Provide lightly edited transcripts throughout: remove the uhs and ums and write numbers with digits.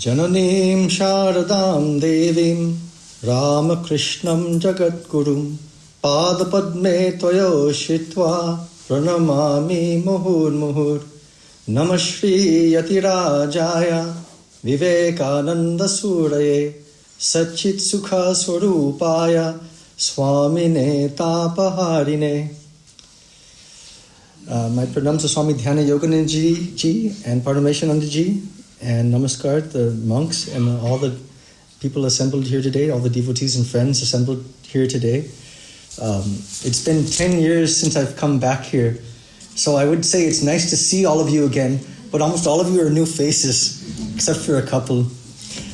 Jananim Sharadam Devim Ramakrishnam Jagadgurum Padapadme Toyo Shitva Pranamami Muhur Muhur Namashri Yatirajaya Vivekananda Suraye Satchit Sukha Swarupaya Swamine Tapaharine. My pranams to Swami Chidekananda ji and Paramahansa ji, and namaskar the monks and all the people assembled here today, all the devotees and friends assembled here today. It's been 10 years since I've come back here, so I would say it's nice to see all of you again, but almost all of you are new faces, except for a couple.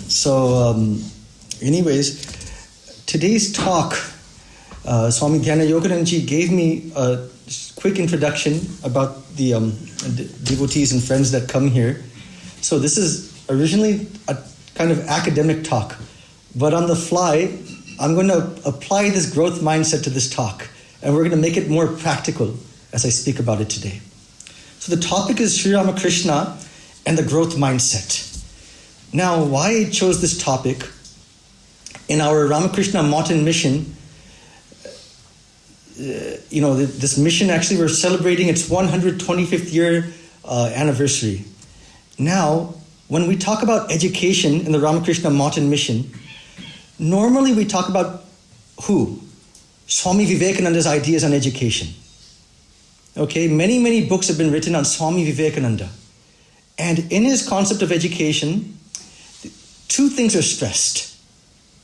So anyways, today's talk, Swami Chidekananda ji gave me a quick introduction about the devotees and friends that come here. So this is originally a kind of academic talk, but on the fly, I'm going to apply this growth mindset to this talk, and we're going to make it more practical as I speak about it today. So the topic is Sri Ramakrishna and the growth mindset. Now, why I chose this topic, in our Ramakrishna Mountain mission, this mission, actually we're celebrating its 125th year anniversary. Now, when we talk about education in the Ramakrishna Mountain mission, normally we talk about who? Swami Vivekananda's ideas on education. Okay, many books have been written on Swami Vivekananda. And in his concept of education, two things are stressed: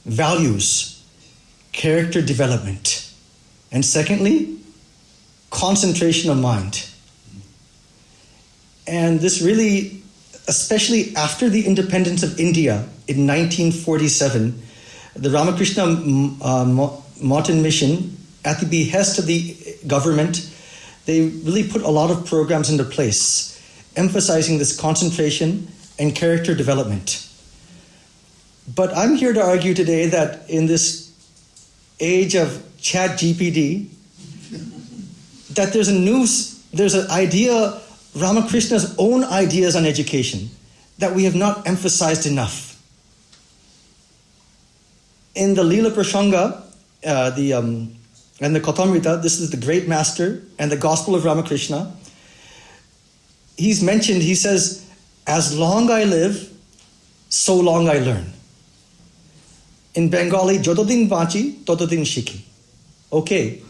values, character development, and secondly, concentration of mind. And this really, especially after the independence of India in 1947, the Ramakrishna Mountain Mission, at the behest of the government, they really put a lot of programs into place, emphasizing this concentration and character development. But I'm here to argue today that in this age of Chat GPT, that there's an idea, Ramakrishna's own ideas on education, that we have not emphasized enough. In the Leela Prasanga and the Kathamrita, this is the great master and the Gospel of Ramakrishna. He's mentioned, he says, as long I live, so long I learn. In Bengali, Jotodin Bachi, Totodin Shiki. Okay,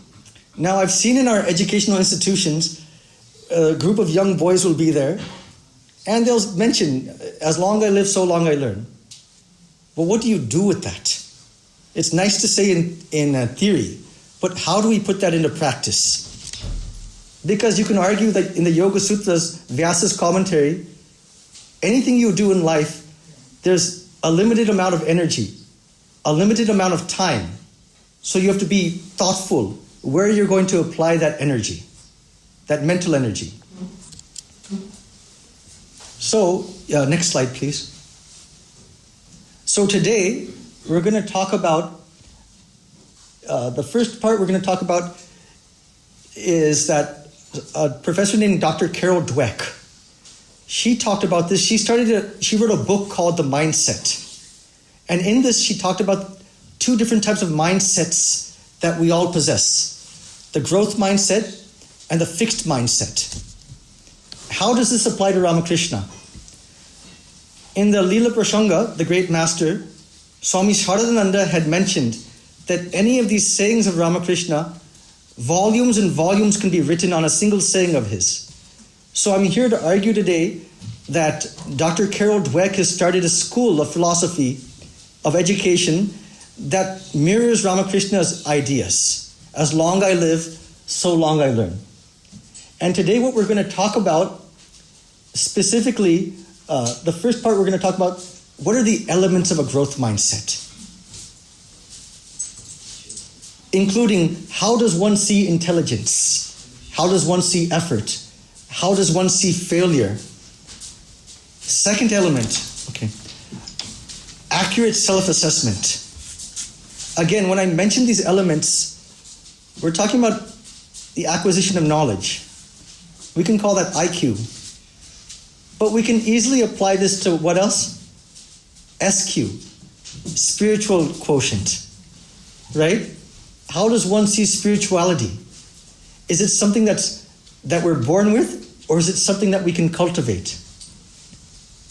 now I've seen in our educational institutions, a group of young boys will be there, and they'll mention, as long I live, so long I learn. But what do you do with that? It's nice to say in theory, but how do we put that into practice? Because you can argue that in the Yoga Sutras, Vyasa's commentary, anything you do in life, there's a limited amount of energy, a limited amount of time. So you have to be thoughtful where you're going to apply that energy, that mental energy. So, next slide, please. So today, we're going to talk about, the first part we're going to talk about is that a professor named Dr. Carol Dweck, she talked about this. She wrote a book called The Mindset. And in this, she talked about two different types of mindsets that we all possess: the growth mindset and the fixed mindset. How does this apply to Ramakrishna? In the Leela Prasanga, the great master, Swami Chidekananda had mentioned that any of these sayings of Ramakrishna, volumes and volumes can be written on a single saying of his. So I'm here to argue today that Dr. Carol Dweck has started a school of philosophy, of education, that mirrors Ramakrishna's ideas. As long I live, so long I learn. And today what we're going to talk about, specifically, the first part we're going to talk about, what are the elements of a growth mindset? Including, how does one see intelligence? How does one see effort? How does one see failure? Second element, accurate self-assessment. Again, when I mention these elements, we're talking about the acquisition of knowledge. We can call that IQ. But we can easily apply this to what else? SQ, spiritual quotient, right? How does one see spirituality? Is it something that we're born with, or is it something that we can cultivate?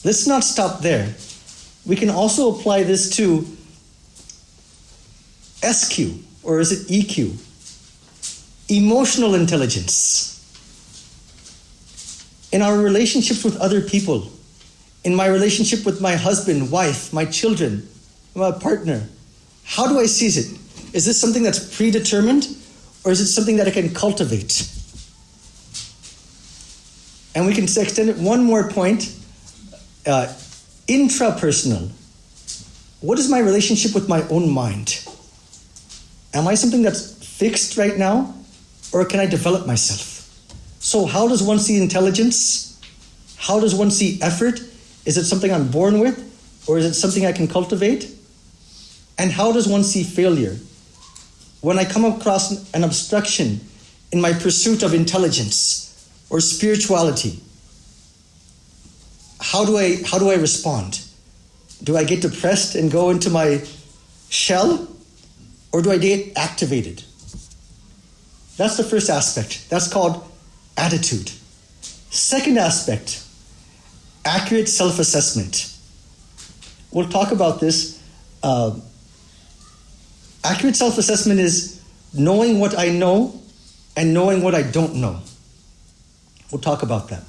Let's not stop there. We can also apply this to SQ, or is it EQ? Emotional intelligence. In our relationships with other people, in my relationship with my husband, wife, my children, my partner, how do I seize it? Is this something that's predetermined, or is it something that I can cultivate? And we can extend it one more point, intrapersonal. What is my relationship with my own mind? Am I something that's fixed right now, or can I develop myself? So how does one see intelligence? How does one see effort? Is it something I'm born with, or is it something I can cultivate? And how does one see failure? When I come across an obstruction in my pursuit of intelligence or spirituality, how do I respond? Do I get depressed and go into my shell, or do I get activated? That's the first aspect. That's called attitude. Second aspect, accurate self-assessment. We'll talk about this. Accurate self-assessment is knowing what I know and knowing what I don't know. We'll talk about that.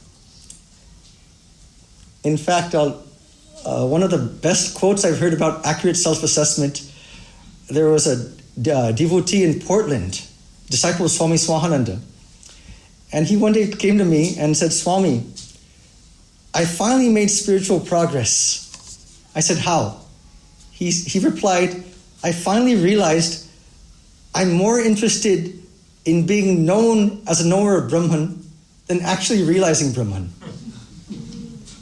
In fact, one of the best quotes I've heard about accurate self-assessment, there was a devotee in Portland, disciple of Swami Chidekananda, and he one day came to me and said, "Swami, I finally made spiritual progress." I said, "How?" He replied, "I finally realized I'm more interested in being known as a knower of Brahman than actually realizing Brahman."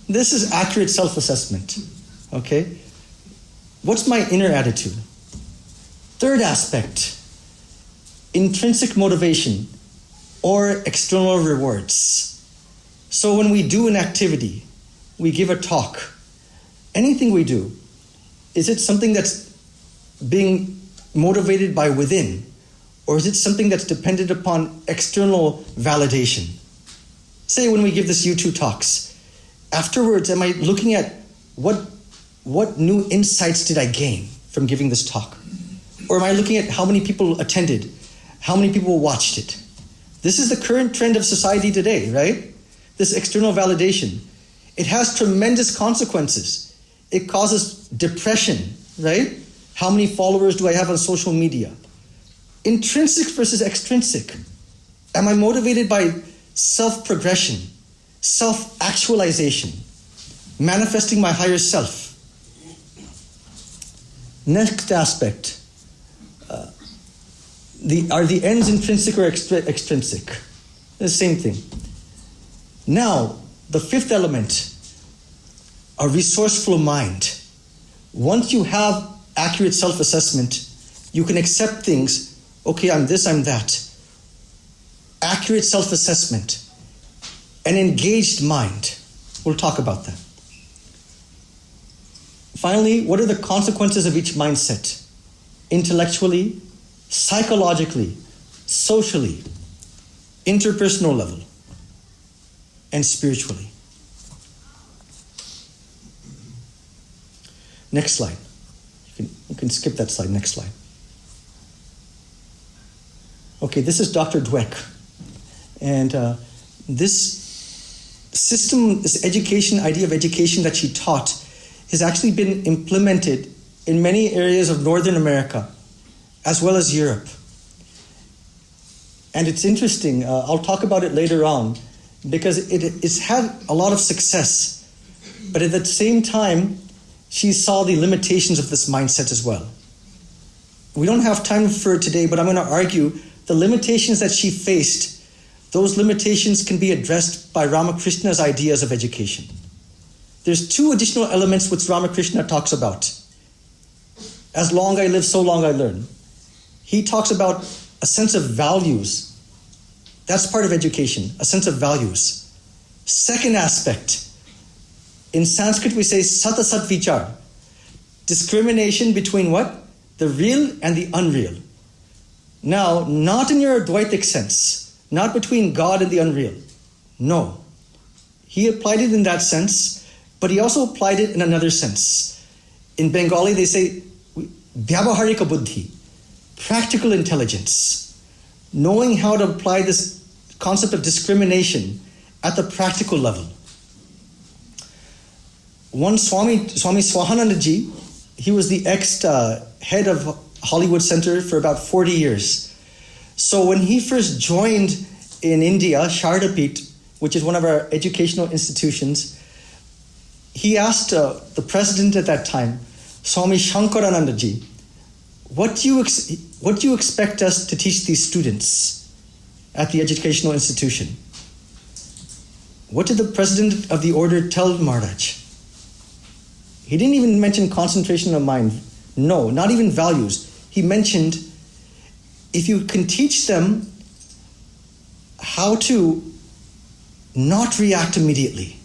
This is accurate self-assessment, okay? What's my inner attitude? Third aspect, intrinsic motivation or external rewards. So when we do an activity, we give a talk, anything we do, is it something that's being motivated by within, or is it something that's dependent upon external validation? Say when we give this YouTube talks, afterwards am I looking at what new insights did I gain from giving this talk? Or am I looking at how many people attended, how many people watched it? This is the current trend of society today, right? This external validation. It has tremendous consequences. It causes depression, right? How many followers do I have on social media? Intrinsic versus extrinsic. Am I motivated by self-progression, self-actualization, manifesting my higher self? Next aspect. Are the ends intrinsic or extrinsic? The same thing. Now, the fifth element, a resourceful mind. Once you have accurate self-assessment, you can accept things. Okay, I'm this, I'm that. Accurate self-assessment. An engaged mind. We'll talk about that. Finally, what are the consequences of each mindset? Intellectually, psychologically, socially, interpersonal level, and spiritually. Next slide. You can skip that slide. Next slide. Okay, this is Dr. Dweck. And this system, this education, idea of education that she taught has actually been implemented in many areas of Northern America, as well as Europe. And it's interesting, I'll talk about it later on, because it's had a lot of success. But at the same time, she saw the limitations of this mindset as well. We don't have time for it today, but I'm going to argue the limitations that she faced, those limitations can be addressed by Ramakrishna's ideas of education. There's two additional elements which Ramakrishna talks about. As long I live, so long I learn. He talks about a sense of values. That's part of education, a sense of values. Second aspect, in Sanskrit we say sata sat vichar, discrimination between what? The real and the unreal. Now, not in your Advaitic sense, not between God and the unreal. No. He applied it in that sense, but he also applied it in another sense. In Bengali, they say, Vyavaharika buddhi, practical intelligence, knowing how to apply this concept of discrimination at the practical level. One Swami Swahananda ji, he was the ex-head of Hollywood Center for about 40 years. So when he first joined in India, Shardapit, which is one of our educational institutions, he asked the president at that time, Swami Shankarananda ji, what do you expect us to teach these students at the educational institution? What did the president of the order tell Maharaj? He didn't even mention concentration of mind. No, not even values. He mentioned, if you can teach them how to not react immediately,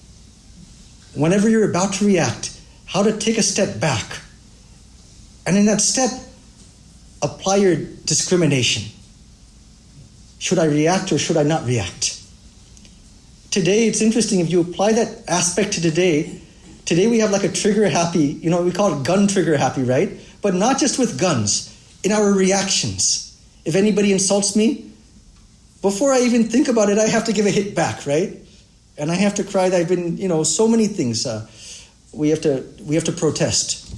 whenever you're about to react, how to take a step back, and in that step, apply your discrimination. Should I react or should I not react? Today, it's interesting, if you apply that aspect to today we have like a trigger happy, we call it gun trigger happy, right? But not just with guns, in our reactions. If anybody insults me, before I even think about it, I have to give a hit back, right? And I have to cry that I've been, so many things we have to protest.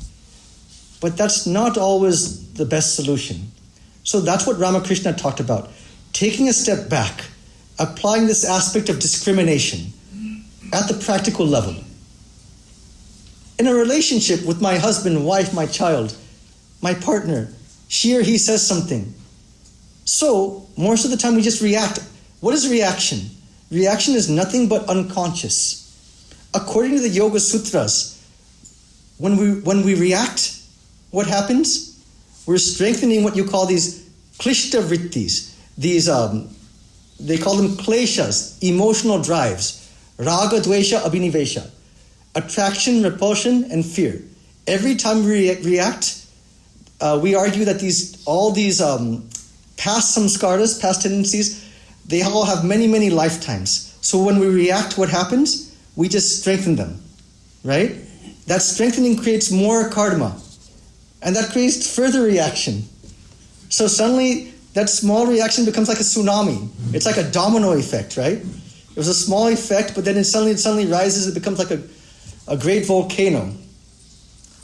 But that's not always the best solution. So that's what Ramakrishna talked about. Taking a step back, applying this aspect of discrimination at the practical level. In a relationship with my husband, wife, my child, my partner, she or he says something. So, most of the time we just react. What is reaction? Reaction is nothing but unconscious. According to the Yoga Sutras, when we react, what happens? We're strengthening what you call these klishta vrittis. These, they call them kleshas, emotional drives. Raga, dvesha, abhinivesha. Attraction, repulsion, and fear. Every time we react, we argue that all these past samskaras, past tendencies, they all have many, many lifetimes. So when we react, what happens? We just strengthen them, right? That strengthening creates more karma, and that creates further reaction. So suddenly, that small reaction becomes like a tsunami. It's like a domino effect, right? It was a small effect, but then it suddenly rises, it becomes like a great volcano.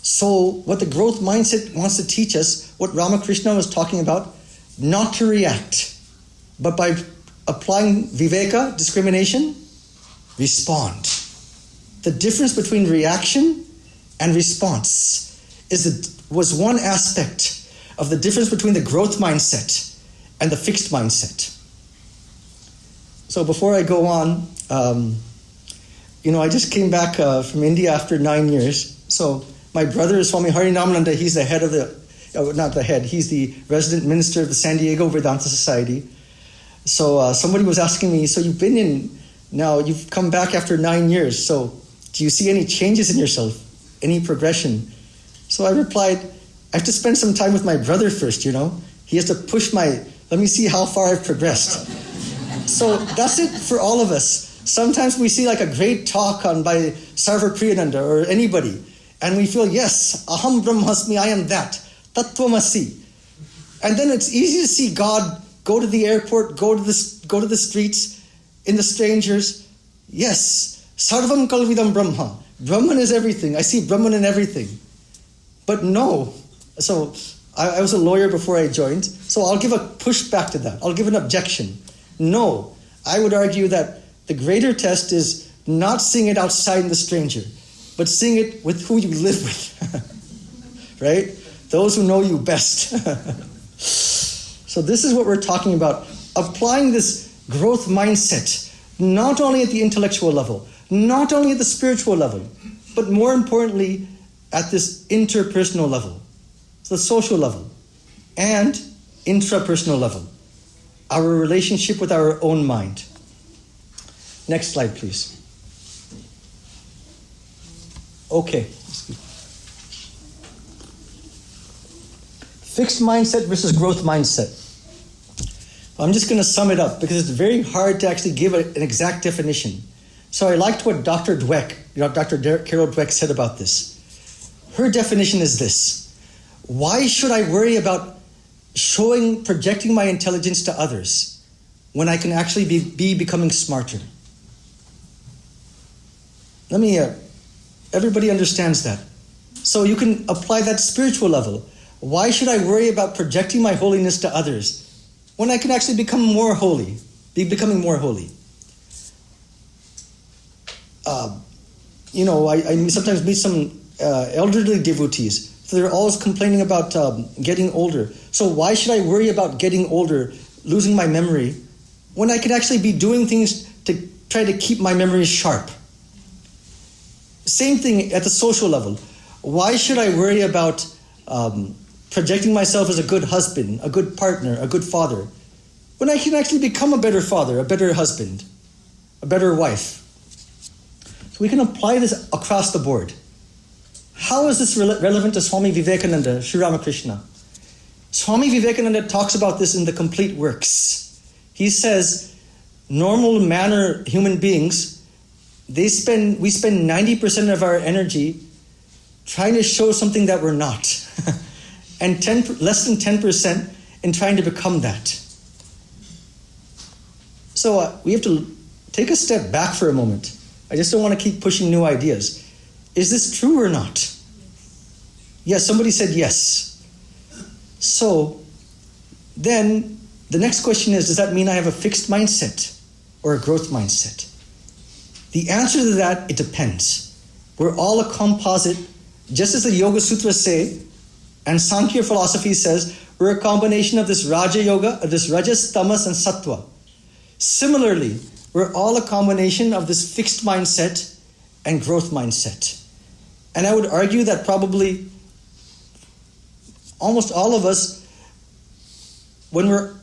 So what the growth mindset wants to teach us, what Ramakrishna was talking about, not to react, but by applying viveka, discrimination, respond. The difference between reaction and response was one aspect of the difference between the growth mindset and the fixed mindset. So before I go on, I just came back from India after 9 years. So my brother is Swami Harinamananda. He's the head of he's the resident minister of the San Diego Vedanta Society. So somebody was asking me, so you've come back after 9 years. So do you see any changes in yourself? Any progression? So I replied, I have to spend some time with my brother first, He has to push let me see how far I've progressed. So that's it for all of us. Sometimes we see like a great talk by Sarva Priyananda or anybody, and we feel, yes, aham brahmasmi, I am that, tattvamasi. And then it's easy to see God go to the airport, go to the streets, in the strangers. Yes, sarvam kalvidam brahma. Brahman is everything. I see Brahman in everything. But no. So I was a lawyer before I joined, so I'll give a pushback to that. I'll give an objection. No, I would argue that the greater test is not seeing it outside in the stranger, but seeing it with who you live with, right? Those who know you best. So this is what we're talking about, applying this growth mindset, not only at the intellectual level, not only at the spiritual level, but more importantly, at this interpersonal level, the social level, and intrapersonal level, our relationship with our own mind. Next slide, please. Fixed mindset versus growth mindset. I'm just going to sum it up because it's very hard to actually give an exact definition. So I liked what Dr. Carol Dweck said about this. Her definition is this: why should I worry about projecting my intelligence to others when I can actually be becoming smarter? Everybody understands that. So you can apply that spiritual level. Why should I worry about projecting my holiness to others when I can actually become more holy, becoming more holy? I sometimes meet some elderly devotees. So they're always complaining about getting older. So why should I worry about getting older, losing my memory, when I could actually be doing things to try to keep my memory sharp? Same thing at the social level. Why should I worry about projecting myself as a good husband, a good partner, a good father, when I can actually become a better father, a better husband, a better wife? So we can apply this across the board. How is this relevant to Swami Vivekananda, Sri Ramakrishna? Swami Vivekananda talks about this in the Complete Works. He says, normal manner human beings, we spend 90% of our energy trying to show something that we're not, and less than 10% in trying to become that. So we have to take a step back for a moment. I just don't want to keep pushing new ideas. Is this true or not? Yes, somebody said yes. So then the next question is, does that mean I have a fixed mindset or a growth mindset? The answer to that, it depends. We're all a composite, just as the Yoga Sutras say, and Sankhya philosophy says, we're a combination of this Raja Yoga, of this Rajas, Tamas, and Sattva. Similarly, we're all a combination of this fixed mindset and growth mindset. And I would argue that probably almost all of us, when we're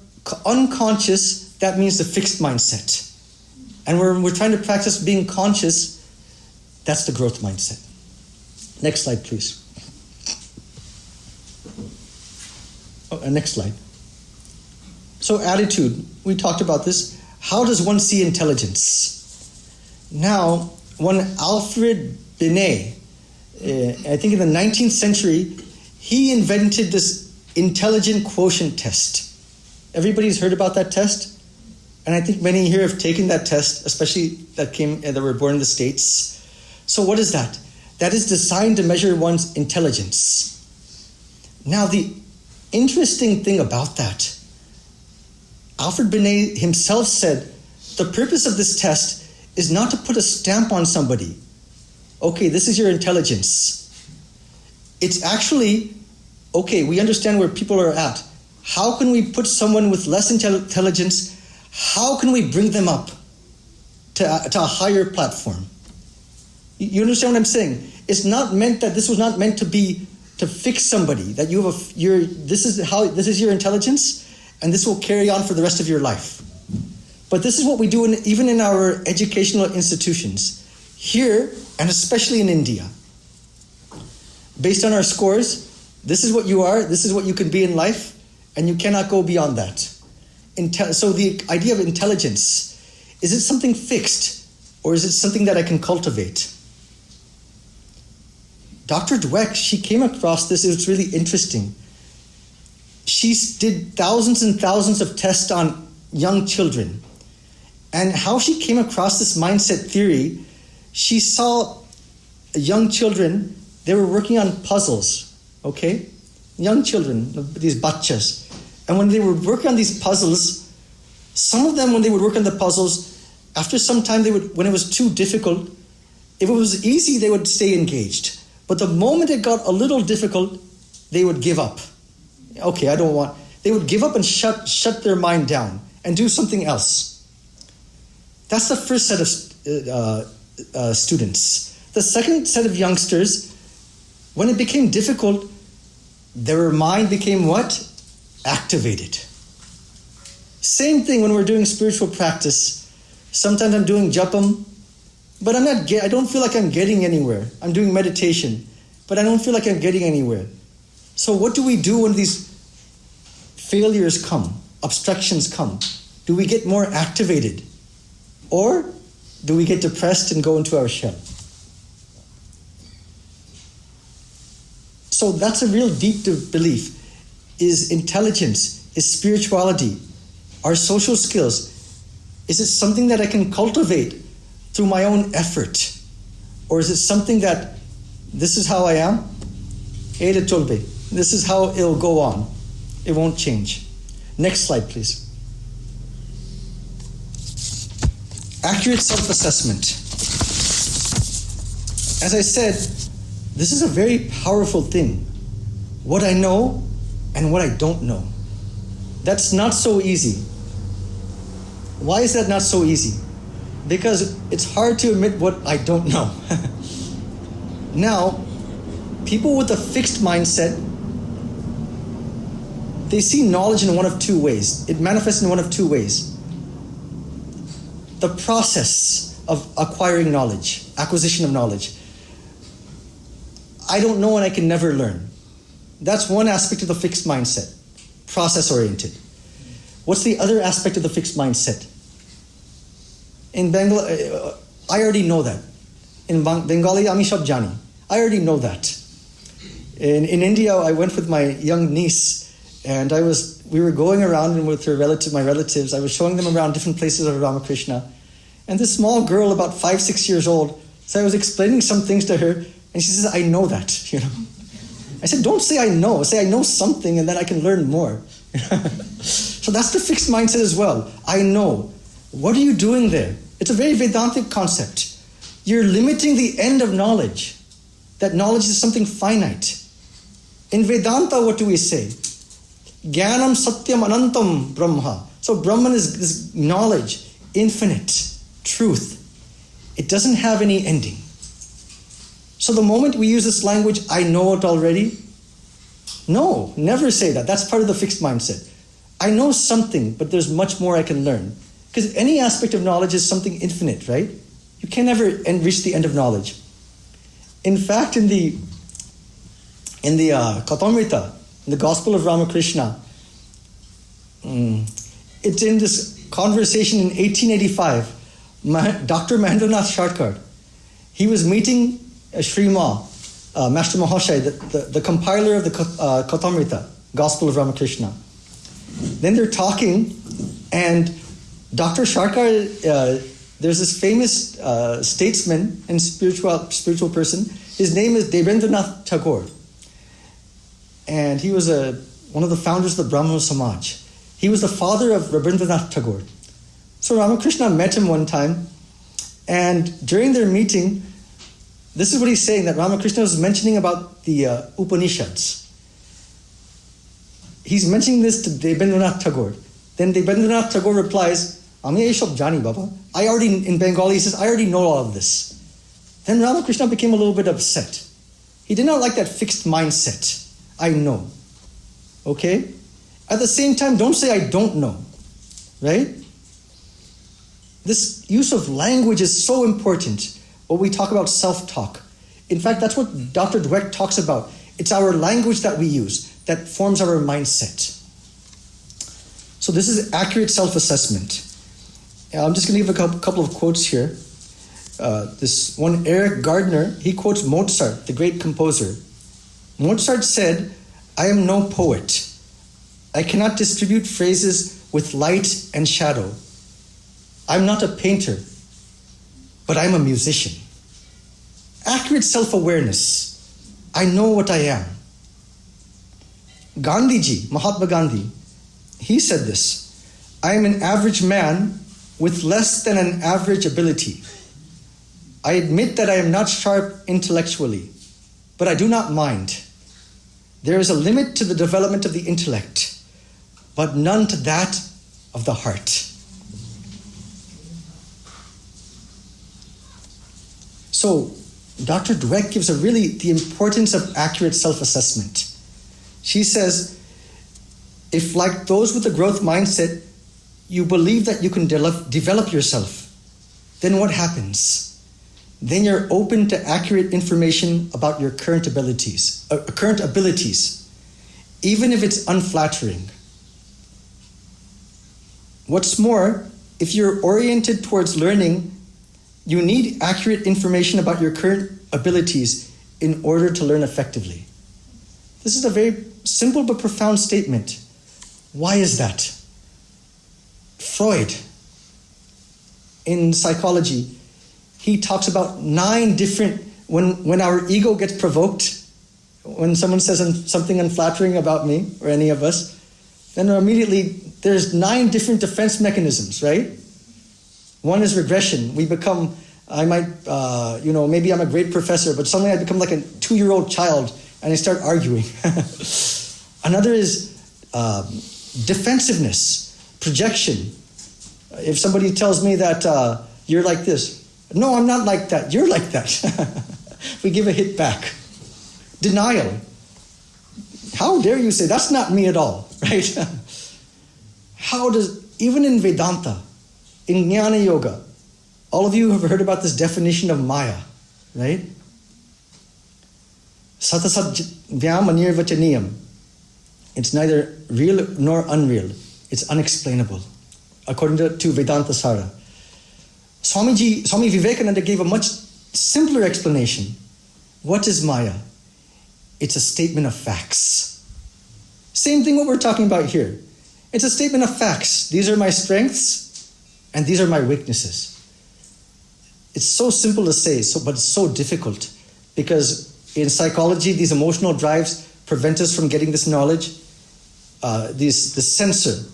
unconscious, that means the fixed mindset. And when we're trying to practice being conscious, that's the growth mindset. Next slide, please. Next slide. So attitude, we talked about this. How does one see intelligence? Now, one Alfred Binet, I think in the 19th century, he invented this intelligent quotient test. Everybody's heard about that test? And I think many here have taken that test, especially that were born in the States. So what is that? That is designed to measure one's intelligence. Now, the interesting thing about that, Alfred Binet himself said, the purpose of this test is not to put a stamp on somebody. Okay, this is your intelligence. It's actually, okay, we understand where people are at. How can we put someone with less intelligence, how can we bring them up to a higher platform? You understand what I'm saying? It's not meant that this was not meant to be to fix somebody, that you have this is your intelligence, and this will carry on for the rest of your life. But this is what we do even in our educational institutions, here and especially in India. Based on our scores, this is what you are, this is what you can be in life, and you cannot go beyond that. So the idea of intelligence, is it something fixed, or is it something that I can cultivate? Dr. Dweck, she came across this, it was really interesting. She did thousands and thousands of tests on young children. And how she came across this mindset theory, she saw young children, they were working on puzzles, okay? Young children, these bachas. And when they were working on these puzzles, some of them, when they would work on the puzzles, after some time, when it was too difficult, if it was easy, they would stay engaged. But the moment it got a little difficult, they would give up. Okay, they would give up and shut their mind down and do something else. That's the first set of students. The second set of youngsters, when it became difficult, their mind became what? Activated. Same thing when we're doing spiritual practice. Sometimes I'm doing japam, but I don't feel like I'm getting anywhere. I'm doing meditation, but I don't feel like I'm getting anywhere. So what do we do when these failures come, obstructions come, do we get more activated? Or do we get depressed and go into our shell? So that's a real deep belief. Is intelligence, is spirituality, our social skills, is it something that I can cultivate through my own effort? Or is it something that this is how I am? This is how it'll go on. It won't change. Next slide, please. Accurate self-assessment. As I said, this is a very powerful thing. What I know and what I don't know. That's not so easy. Why is that not so easy? Because it's hard to admit what I don't know. Now, people with a fixed mindset, they see knowledge in one of two ways. It manifests in one of two ways. The process of acquiring knowledge, acquisition of knowledge. I don't know and I can never learn. That's one aspect of the fixed mindset, process-oriented. What's the other aspect of the fixed mindset? In Bengal, I already know that. In Bengali, Ami Shab Jani. I already know that. In India, I went with my young niece, and we were going around with my relatives. I was showing them around different places of Ramakrishna. And this small girl, about 5-6 years old, so I was explaining some things to her, and she says, I know that, you know. I said, don't say I know. Say I know something, and then I can learn more. So that's the fixed mindset as well. I know. What are you doing there? It's a very Vedantic concept. You're limiting the end of knowledge. That knowledge is something finite. In Vedanta, what do we say? Jnanam satyam anantam brahma. So Brahman is this knowledge, infinite, truth. It doesn't have any ending. So the moment we use this language, I know it already. No, never say that. That's part of the fixed mindset. I know something, but there's much more I can learn. Because any aspect of knowledge is something infinite, right? You can never reach the end of knowledge. In fact, in the Kathamrita, in the Gospel of Ramakrishna, it's in this conversation in 1885, Dr. Mahendranath Sharkar, he was meeting Sri Ma, Master Mahoshay, the compiler of the Kathamrita, Gospel of Ramakrishna. Then they're talking, and Dr. Sharkar, there's this famous statesman and spiritual person. His name is Debendranath Tagore. And he was one of the founders of the Brahmo Samaj. He was the father of Rabindranath Tagore. So Ramakrishna met him one time, and during their meeting, this is what he's saying, that Ramakrishna was mentioning about the Upanishads. He's mentioning this to Debendranath Tagore. Then Debendranath Tagore replies, Ami Aishab Jani Baba. In Bengali, he says, I already know all of this. Then Ramakrishna became a little bit upset. He did not like that fixed mindset. I know. Okay? At the same time, don't say I don't know. Right? This use of language is so important when we talk about self-talk. In fact, that's what Dr. Dweck talks about. It's our language that we use that forms our mindset. So this is accurate self-assessment. I'm just going to give a couple of quotes here. This one, Eric Gardner, he quotes Mozart, the great composer. Mozart said, I am no poet. I cannot distribute phrases with light and shadow. I'm not a painter, but I'm a musician. Accurate self-awareness. I know what I am. Gandhiji, Mahatma Gandhi, he said this, I am an average man with less than an average ability. I admit that I am not sharp intellectually, but I do not mind. There is a limit to the development of the intellect, but none to that of the heart. So, Dr. Dweck gives the importance of accurate self-assessment. She says, if like those with a growth mindset, you believe that you can develop yourself, then what happens? Then you're open to accurate information about your current abilities, even if it's unflattering. What's more, if you're oriented towards learning, you need accurate information about your current abilities in order to learn effectively. This is a very simple but profound statement. Why is that? Freud, in psychology, he talks about 9 different, when our ego gets provoked, when someone says something unflattering about me or any of us, then immediately there's 9 different defense mechanisms, right? One is regression. We become, maybe I'm a great professor, but suddenly I become like a 2-year-old child and I start arguing. Another is defensiveness, projection. If somebody tells me that you're like this, no, I'm not like that, you're like that. We give a hit back. Denial. How dare you say, that's not me at all, right? Even in Vedanta, in Jnana Yoga, all of you have heard about this definition of Maya, right? Satasat-vyam anirvachaniyam. It's neither real nor unreal. It's unexplainable, according to Vedanta Sara. Swami Vivekananda gave a much simpler explanation. What is Maya? It's a statement of facts. Same thing what we're talking about here. It's a statement of facts. These are my strengths and these are my weaknesses. It's so simple to say, but it's so difficult because in psychology, these emotional drives prevent us from getting this knowledge, this censor.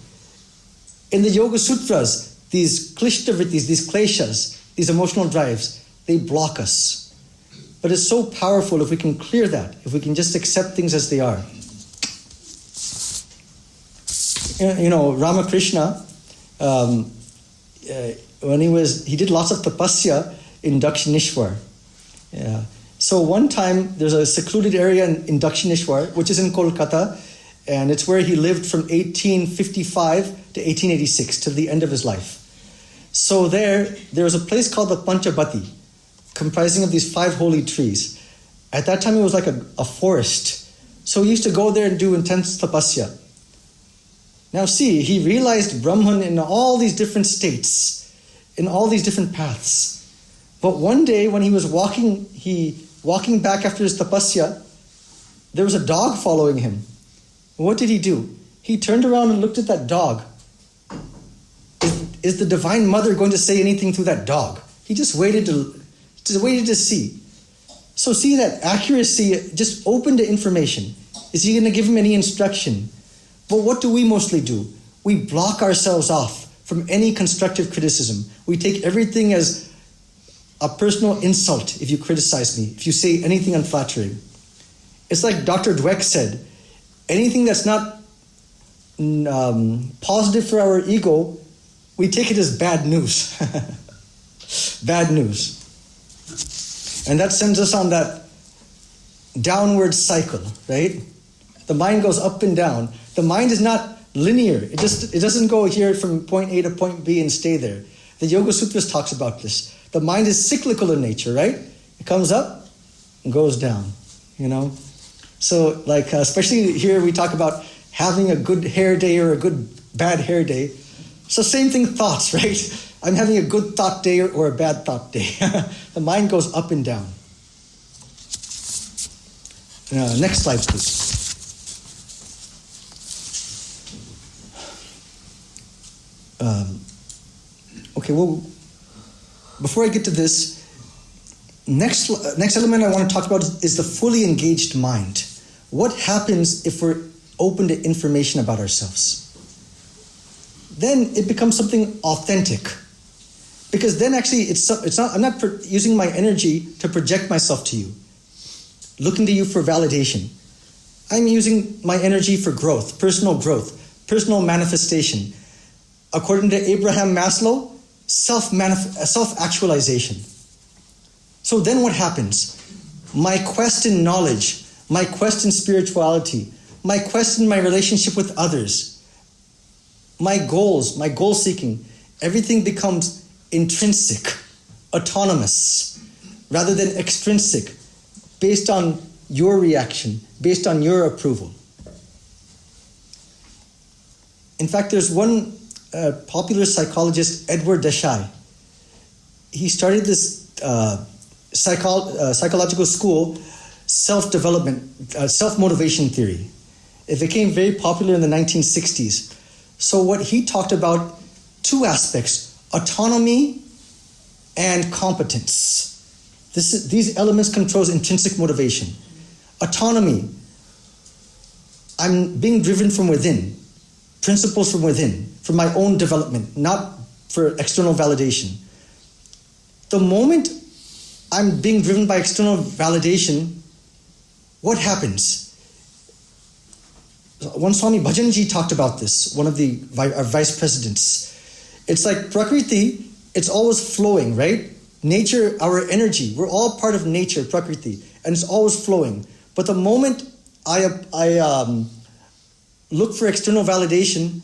In the Yoga Sutras, these klishta-vrittis, these kleshas, these emotional drives, they block us. But it's so powerful if we can clear that, if we can just accept things as they are. Ramakrishna, when he did lots of tapasya in Dakshineshwar. Yeah. So one time, there's a secluded area in Dakshineshwar, which is in Kolkata, and it's where he lived from 1855 to 1886, till the end of his life. So there was a place called the Panchabati, comprising of these 5 holy trees. At that time, it was like a forest. So he used to go there and do intense tapasya. Now see, he realized Brahman in all these different states, in all these different paths. But one day when he was walking back after his tapasya, there was a dog following him. What did he do? He turned around and looked at that dog. Is the Divine Mother going to say anything through that dog? He just waited to see. So see that accuracy, just open to information. Is he going to give him any instruction? But what do we mostly do? We block ourselves off from any constructive criticism. We take everything as a personal insult if you criticize me, if you say anything unflattering. It's like Dr. Dweck said, anything that's not positive for our ego, we take it as bad news. Bad news. And that sends us on that downward cycle, right? The mind goes up and down. The mind is not linear. It doesn't go here from point A to point B and stay there. The Yoga Sutras talks about this. The mind is cyclical in nature, right? It comes up and goes down, So especially here we talk about having a good hair day or a good bad hair day. So same thing, thoughts, right? I'm having a good thought day or a bad thought day. The mind goes up and down. Next slide, please. Before I get to this, next element I want to talk about is the fully engaged mind. What happens if we're open to information about ourselves? Then it becomes something authentic. Because then actually I'm not using my energy to project myself to you, looking to you for validation. I'm using my energy for growth, personal manifestation. According to Abraham Maslow, self-actualization. So then what happens? My quest in knowledge, my quest in spirituality, my quest in my relationship with others, my goals, my goal seeking, everything becomes intrinsic, autonomous, rather than extrinsic, based on your reaction, based on your approval. In fact, there's one popular psychologist Edward Desai. He started this psychological school, self-development, self-motivation theory. It became very popular in the 1960s. So what he talked about, two aspects, autonomy and competence. These elements controls intrinsic motivation. Autonomy, I'm being driven from within, principles from within, for my own development, not for external validation. The moment I'm being driven by external validation, what happens? One Swami Bhajanji talked about this, one of our vice presidents. It's like Prakriti, it's always flowing, right? Nature, our energy, we're all part of nature, Prakriti, and it's always flowing. But the moment I look for external validation,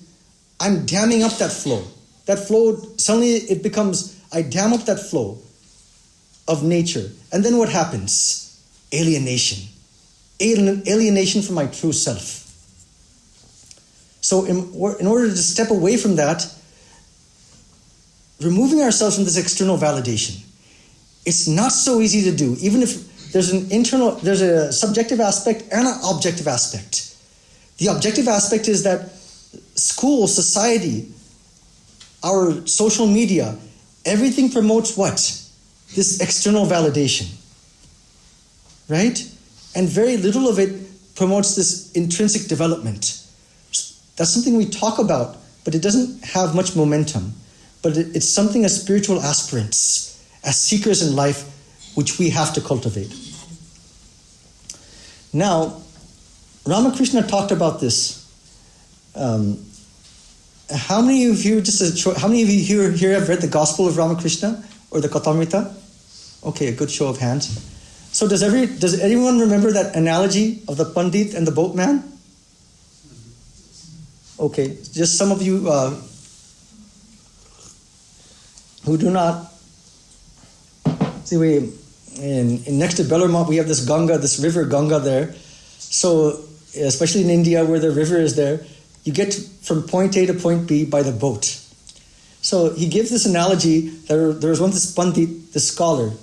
I'm damming up that flow. That flow, suddenly it becomes, I dam up that flow of nature. And then what happens? Alienation. Alienation from my true self. So in order to step away from that, removing ourselves from this external validation, it's not so easy to do, even if there's a subjective aspect and an objective aspect. The objective aspect is that school, society, our social media, everything promotes what? This external validation, right? And very little of it promotes this intrinsic development. That's something we talk about, but it doesn't have much momentum. But it's something as spiritual aspirants, as seekers in life, which we have to cultivate. Now, Ramakrishna talked about this. How many of you here have read the Gospel of Ramakrishna or the Kathamrita? Okay, a good show of hands. So does anyone remember that analogy of the Pandit and the boatman? Okay, just some of you who do not. See, next to Bellarmont, we have this Ganga, this river Ganga there. So, especially in India where the river is there, you get from point A to point B by the boat. So he gives this analogy, there was once this Pandit, this scholar,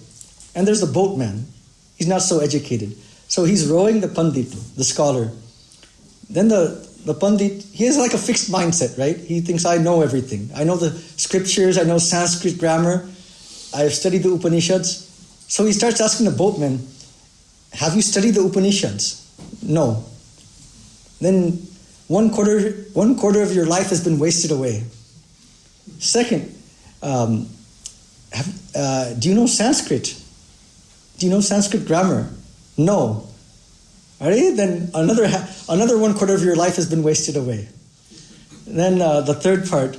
and there's the boatman. He's not so educated. So he's rowing the Pandit, the scholar. Then the Pandit, he has like a fixed mindset, right? He thinks, I know everything. I know the scriptures, I know Sanskrit grammar, I've studied the Upanishads. So he starts asking the boatman, have you studied the Upanishads? No. Then one quarter of your life has been wasted away. Second, do you know Sanskrit? Do you know Sanskrit grammar? No. Alright, then another 1/4 of your life has been wasted away. Then the third part,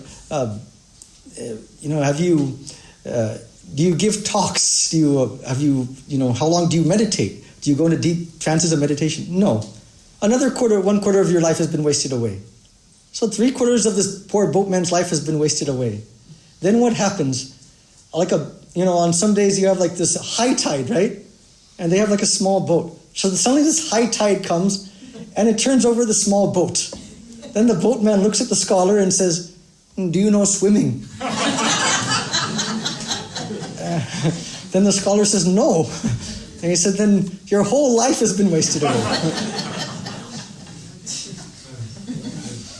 do you give talks? How long do you meditate? Do you go into deep trances of meditation? No. Another 1/4 of your life has been wasted away. So 3/4 of this poor boatman's life has been wasted away. Then what happens? On some days you have like this high tide, right? And they have like a small boat. So suddenly this high tide comes and it turns over the small boat. Then the boatman looks at the scholar and says, do you know swimming? Then the scholar says, no. And he said, then your whole life has been wasted away.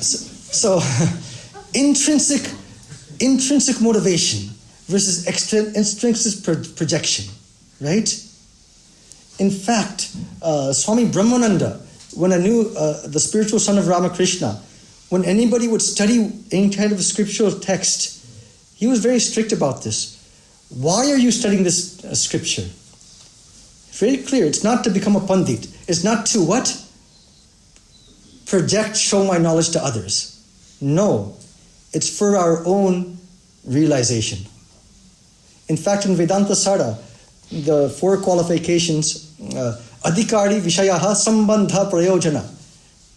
So intrinsic motivation versus extrinsic projection, right? In fact, Swami Brahmananda, when I knew the spiritual son of Ramakrishna, when anybody would study any kind of scriptural text, he was very strict about this. Why are you studying this scripture? Very clear, it's not to become a pandit. It's not to what? Show my knowledge to others. No, it's for our own realization. In fact, in Vedanta Sara, the 4 qualifications, adhikari vishayaha sambandha prayojana.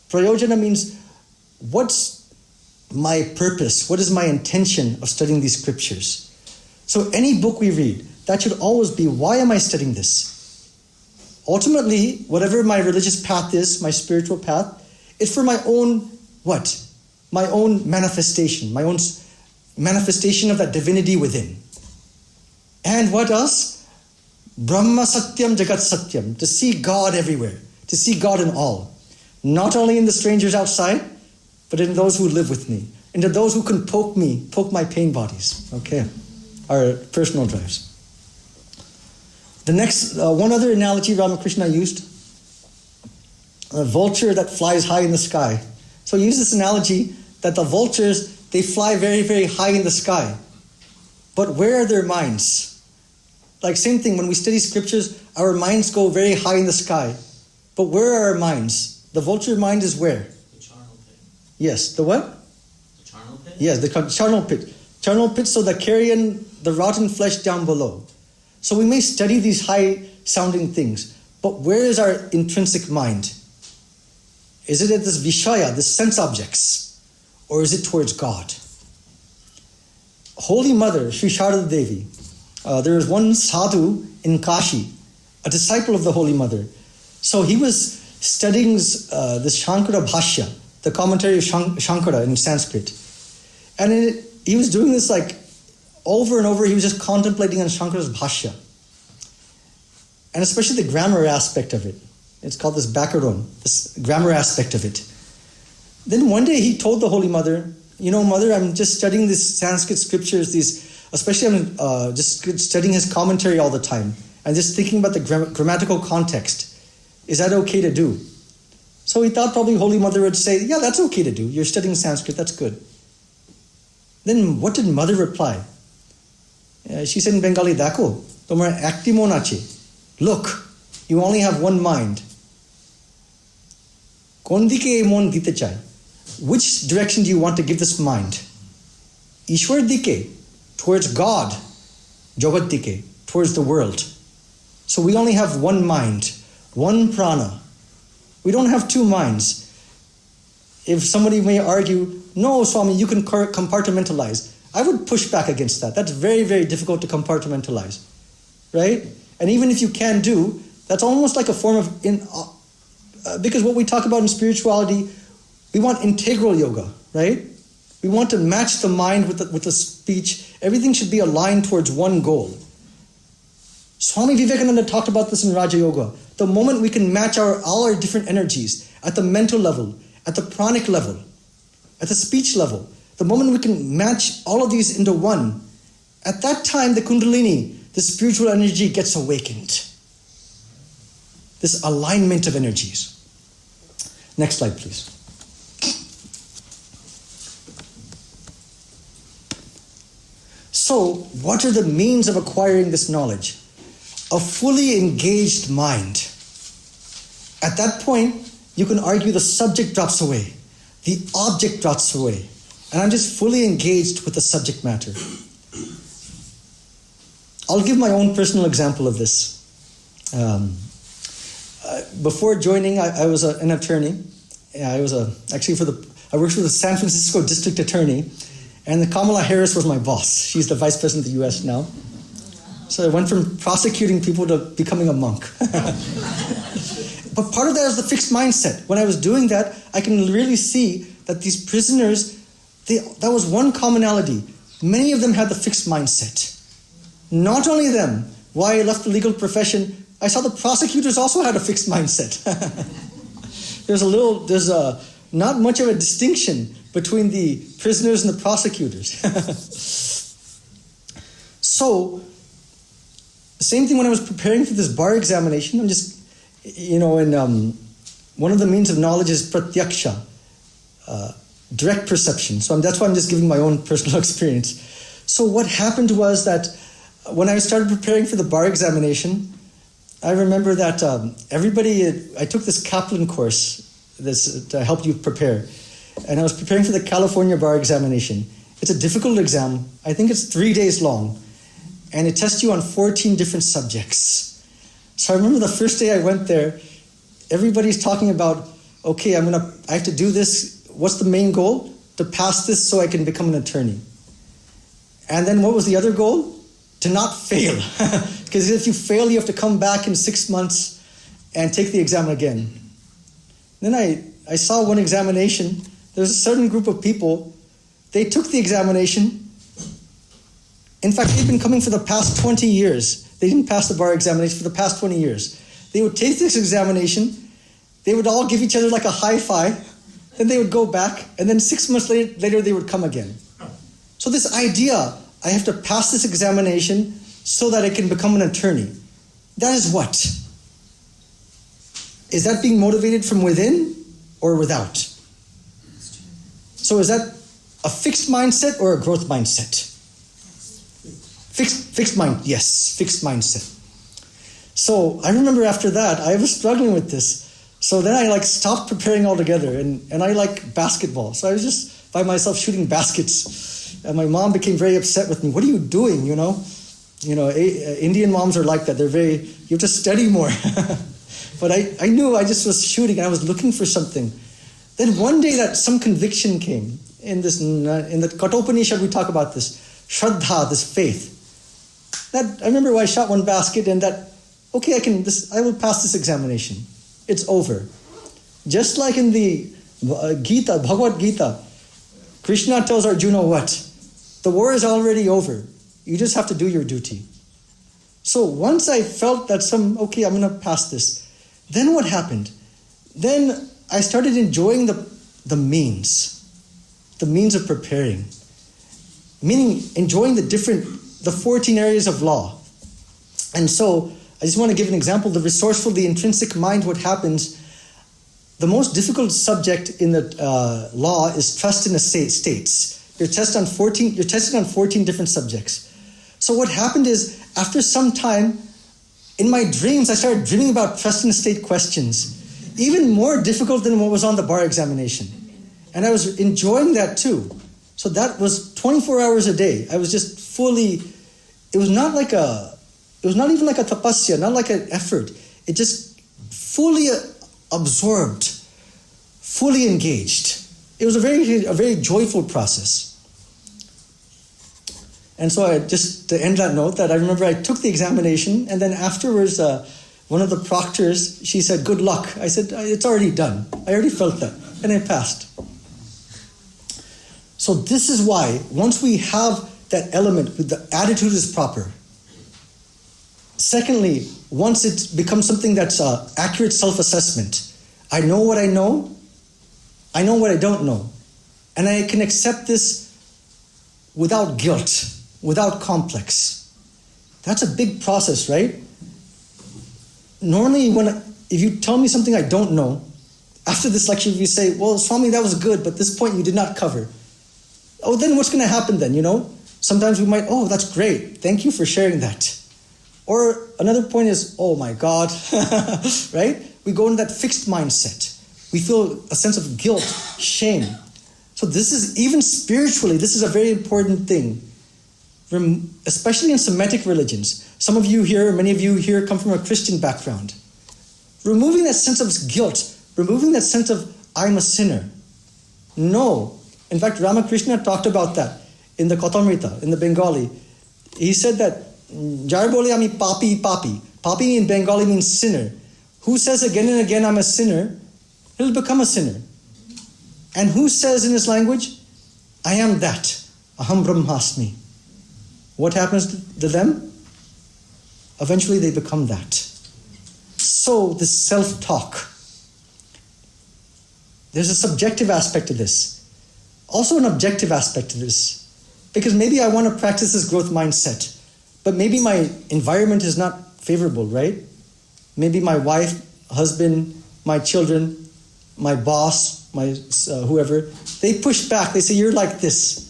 Prayojana means, what's my purpose? What is my intention of studying these scriptures? So any book we read, that should always be, why am I studying this? Ultimately, whatever my religious path is, my spiritual path, it's for my own, what? my own manifestation, my own manifestation of that divinity within. And what else? Brahma Satyam Jagat Satyam, to see God everywhere, to see God in all. Not only in the strangers outside, but in those who live with me, into those who can poke my pain bodies, okay, our personal drives. The next, one other analogy Ramakrishna used, a vulture that flies high in the sky. So he used this analogy that the vultures, they fly very, very high in the sky. But where are their minds? Like same thing, when we study scriptures, our minds go very high in the sky. But where are our minds? The vulture mind is where? The charnel pit. Yes, the what? The charnel pit? Yes, the charnel pit. Charnel pit, so the carrion, the rotten flesh down below. So we may study these high-sounding things, but where is our intrinsic mind? Is it at this vishaya, this sense objects, or is it towards God? Holy Mother, Sri Sharada Devi, there was one sadhu in Kashi, a disciple of the Holy Mother. So he was studying this Shankara Bhashya, the commentary of Shankara in Sanskrit. And he was doing this like over and over. He was just contemplating on Shankara's Bhashya. And especially the grammar aspect of it. It's called this Bakaron, this grammar aspect of it. Then one day he told the Holy Mother, you know, Mother, I'm just studying these Sanskrit scriptures, especially I'm just studying his commentary all the time, and just thinking about the grammatical context. Is that okay to do? So he thought probably Holy Mother would say, yeah, that's okay to do. You're studying Sanskrit, that's good. Then what did Mother reply? She said in Bengali, Dako, tomar ekti mon ache. Look, you only have one mind. Kondike e mon dite chai. Which direction do you want to give this mind? Ishwar dike, towards God. Jagat dike, towards the world. So we only have one mind, one prana. We don't have two minds. If somebody may argue, no, Swami, you can compartmentalize. I would push back against that. That's very, very difficult to compartmentalize, right? And even if you can do, that's almost like a form of, because what we talk about in spirituality, we want integral yoga, right? We want to match the mind with the speech. Everything should be aligned towards one goal. Swami Vivekananda talked about this in Raja Yoga. The moment we can match all our different energies at the mental level, at the pranic level, at the speech level, the moment we can match all of these into one, at that time the Kundalini, the spiritual energy gets awakened. This alignment of energies. Next slide, please. So, what are the means of acquiring this knowledge? A fully engaged mind. At that point, you can argue the subject drops away, the object drops away, and I'm just fully engaged with the subject matter. I'll give my own personal example of this. Before joining, I was an attorney. I worked for the San Francisco District Attorney, and Kamala Harris was my boss. She's the Vice President of the US now. So I went from prosecuting people to becoming a monk. But part of that is the fixed mindset. When I was doing that, I can really see that these prisoners, that was one commonality. Many of them had the fixed mindset. Not only them, why I left the legal profession, I saw the prosecutors also had a fixed mindset. There's not much of a distinction between the prisoners and the prosecutors. So, same thing when I was preparing for this bar examination. I'm just, one of the means of knowledge is pratyaksha, direct perception. So that's why I'm just giving my own personal experience. So what happened was that when I started preparing for the bar examination, I remember that I took this Kaplan course to help you prepare. And I was preparing for the California bar examination. It's a difficult exam. I think it's 3 days long. And it tests you on 14 different subjects. So I remember the first day I went there, everybody's talking about, okay, I have to do this. What's the main goal? To pass this so I can become an attorney. And then what was the other goal? To not fail. Because if you fail, you have to come back in 6 months and take the exam again. Then I saw one examination There's a certain group of people, they took the examination. In fact, they've been coming for the past 20 years. They didn't pass the bar examination for the past 20 years. They would take this examination, they would all give each other like a high five, then they would go back, and then 6 months later they would come again. So this idea, I have to pass this examination so that I can become an attorney. That is what? Is that being motivated from within or without? So is that a fixed mindset or a growth mindset? Fixed mindset. So I remember after that, I was struggling with this. So then I stopped preparing altogether, and I like basketball. So I was just by myself shooting baskets. And my mom became very upset with me. What are you doing, Indian moms are like that. You have to study more. But I knew I just was shooting, and I was looking for something. Then one day that some conviction came. In the Kathopanishad we talk about this. Shraddha, this faith. That I remember I shot one basket, and that, okay, I will pass this examination. It's over. Just like in the Bhagavad Gita, Krishna tells Arjuna what? The war is already over. You just have to do your duty. So once I felt that I'm going to pass this. Then what happened? Then I started enjoying the means of preparing. Meaning enjoying the 14 areas of law. And so I just want to give an example. The resourceful, the intrinsic mind, what happens, the most difficult subject in the law is trust in the states. You're tested on 14 different subjects. So what happened is, after some time, in my dreams, I started dreaming about trust in the state questions, even more difficult than what was on the bar examination. And I was enjoying that too. So that was 24 hours a day. I was just fully, it was not even like a tapasya, not like an effort. It just fully absorbed, fully engaged. It was a very joyful process. And so to end that note, that I remember I took the examination, and then afterwards, one of the proctors, she said, "Good luck." I said, "It's already done. I already felt that." And I passed. So this is why, once we have that element, the attitude is proper. Secondly, once it becomes something that's accurate self-assessment, I know what I know what I don't know, and I can accept this without guilt, without complex. That's a big process, right? Normally, if you tell me something I don't know, after this lecture, if you say, "Well, Swami, that was good, but this point you did not cover." Oh, then what's going to happen then, Sometimes we might, "Oh, that's great. Thank you for sharing that." Or another point is, "Oh my God," right? We go in that fixed mindset. We feel a sense of guilt, shame. So this is, even spiritually, this is a very important thing. Especially in Semitic religions. Some of you here, many of you here come from a Christian background. Removing that sense of guilt, removing that sense of, "I'm a sinner." No. In fact, Ramakrishna talked about that in the Kathamrita, in the Bengali. He said that, "Jar bole ami papi papi." Papi in Bengali means sinner. Who says again and again, "I'm a sinner," he'll become a sinner. And who says in his language, "I am that, aham brahmasmi"? What happens to them? Eventually they become that. So this self-talk, there's a subjective aspect to this. Also an objective aspect to this. Because maybe I want to practice this growth mindset, but maybe my environment is not favorable, right? Maybe my wife, husband, my children, my boss, my whoever, they push back. They say, "You're like this."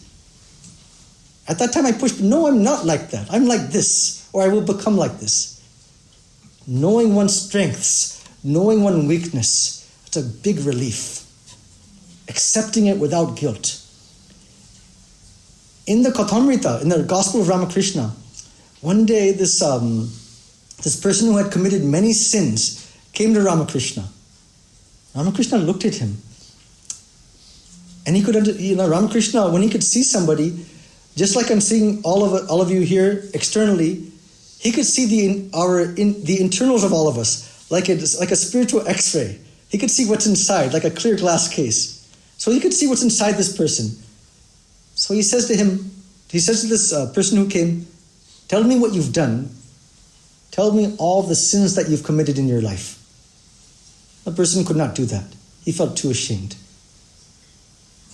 At that time I pushed, "No, I'm not like that. I'm like this, or I will become like this." Knowing one's strengths, knowing one's weakness, it's a big relief. Accepting it without guilt. In the Kathamrita, in the Gospel of Ramakrishna, one day this person who had committed many sins came to Ramakrishna. Ramakrishna looked at him, and he could, Ramakrishna, when he could see somebody, just like I'm seeing all of you here externally, he could see the internals of all of us, like a spiritual X-ray. He could see what's inside, like a clear glass case. So he could see what's inside this person. So he says to this person who came, tell me what you've done. Tell me all the sins that you've committed in your life. The person could not do that. He felt too ashamed.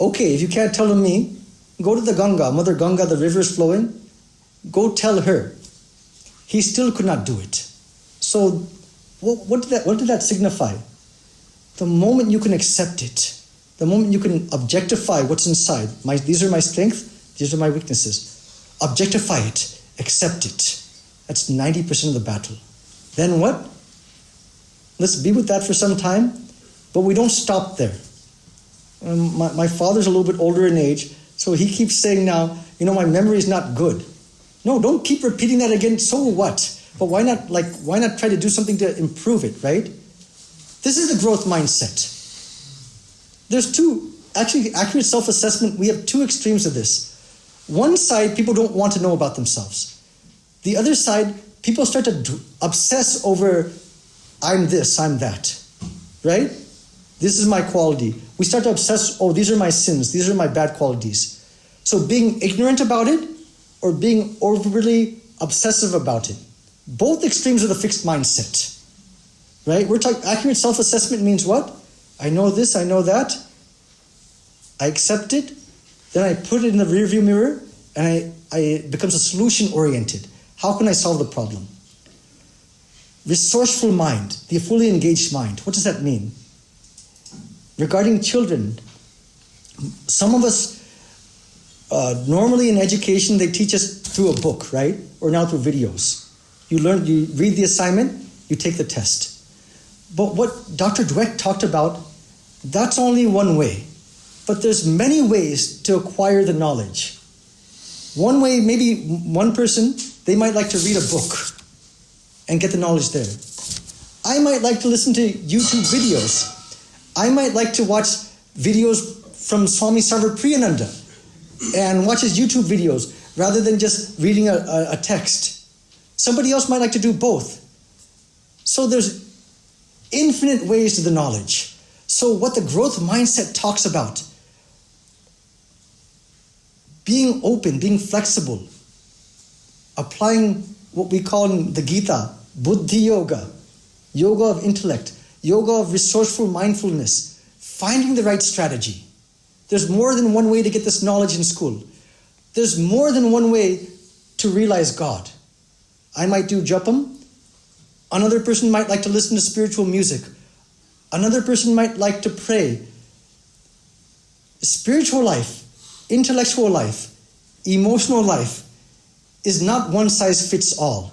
Okay, if you can't tell me, go to the Ganga, Mother Ganga, the river is flowing. Go tell her. He still could not do it. So what did that signify? The moment you can accept it, the moment you can objectify what's inside, these are my strengths, these are my weaknesses. Objectify it, accept it. That's 90% of the battle. Then what? Let's be with that for some time, but we don't stop there. My father's a little bit older in age, so he keeps saying now, my memory is not good. No, don't keep repeating that again, so what? But why not try to do something to improve it, right? This is the growth mindset. There's accurate self-assessment, we have two extremes of this. One side, people don't want to know about themselves. The other side, people start to obsess over, I'm this, I'm that, right? This is my quality. We start to obsess, these are my sins, these are my bad qualities. So being ignorant about it or being overly obsessive about it, both extremes of the fixed mindset, right? We're talking accurate self-assessment means what? I know this, I know that. I accept it. Then I put it in the rearview mirror and it becomes a solution-oriented. How can I solve the problem? Resourceful mind, the fully engaged mind. What does that mean? Regarding children, some of us, normally in education, they teach us through a book, right? Or now through videos. You read the assignment, you take the test. But what Dr. Dweck talked about, that's only one way. But there's many ways to acquire the knowledge. One way, maybe one person, they might like to read a book and get the knowledge there. I might like to listen to YouTube videos. I might like to watch videos from Swami Chidekananda and watch his YouTube videos rather than just reading a text. Somebody else might like to do both. So there's infinite ways to the knowledge. So what the growth mindset talks about, being open, being flexible, applying what we call in the Gita, Buddhi Yoga, yoga of intellect, yoga of resourceful mindfulness, finding the right strategy. There's more than one way to get this knowledge in school. There's more than one way to realize God. I might do japam. Another person might like to listen to spiritual music. Another person might like to pray. Spiritual life, intellectual life, emotional life is not one size fits all.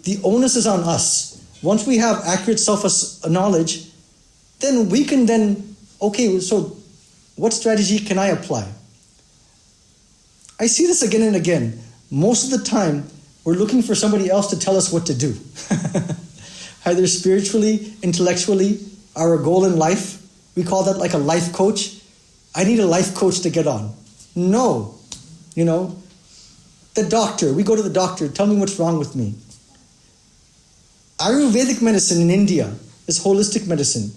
The onus is on us. Once we have accurate self-knowledge, then we can okay, so what strategy can I apply? I see this again and again. Most of the time, we're looking for somebody else to tell us what to do. Either spiritually, intellectually, our goal in life. We call that like a life coach. I need a life coach to get on. No. The doctor. We go to the doctor. Tell me what's wrong with me. Ayurvedic medicine in India is holistic medicine.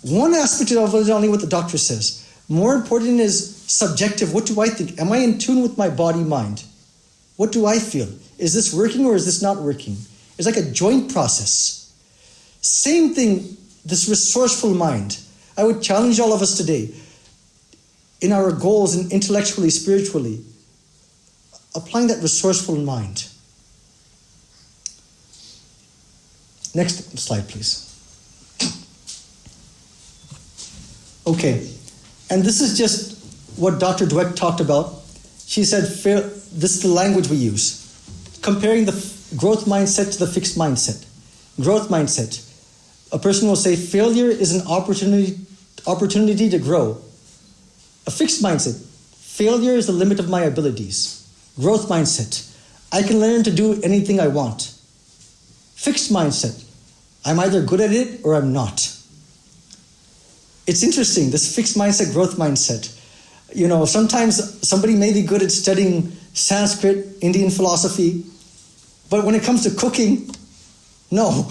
One aspect of it is only what the doctor says. More important is subjective. What do I think? Am I in tune with my body, mind? What do I feel? Is this working or is this not working? It's like a joint process. Same thing, this resourceful mind. I would challenge all of us today in our goals and intellectually, spiritually, applying that resourceful mind. Next slide, please. Okay, and this is just what Dr. Dweck talked about. She said, this is the language we use. Comparing the growth mindset to the fixed mindset. Growth mindset. A person will say, failure is an opportunity to grow. A fixed mindset. Failure is the limit of my abilities. Growth mindset. I can learn to do anything I want. Fixed mindset. I'm either good at it or I'm not. It's interesting, this fixed mindset, growth mindset. Sometimes somebody may be good at studying Sanskrit, Indian philosophy, but when it comes to cooking, no.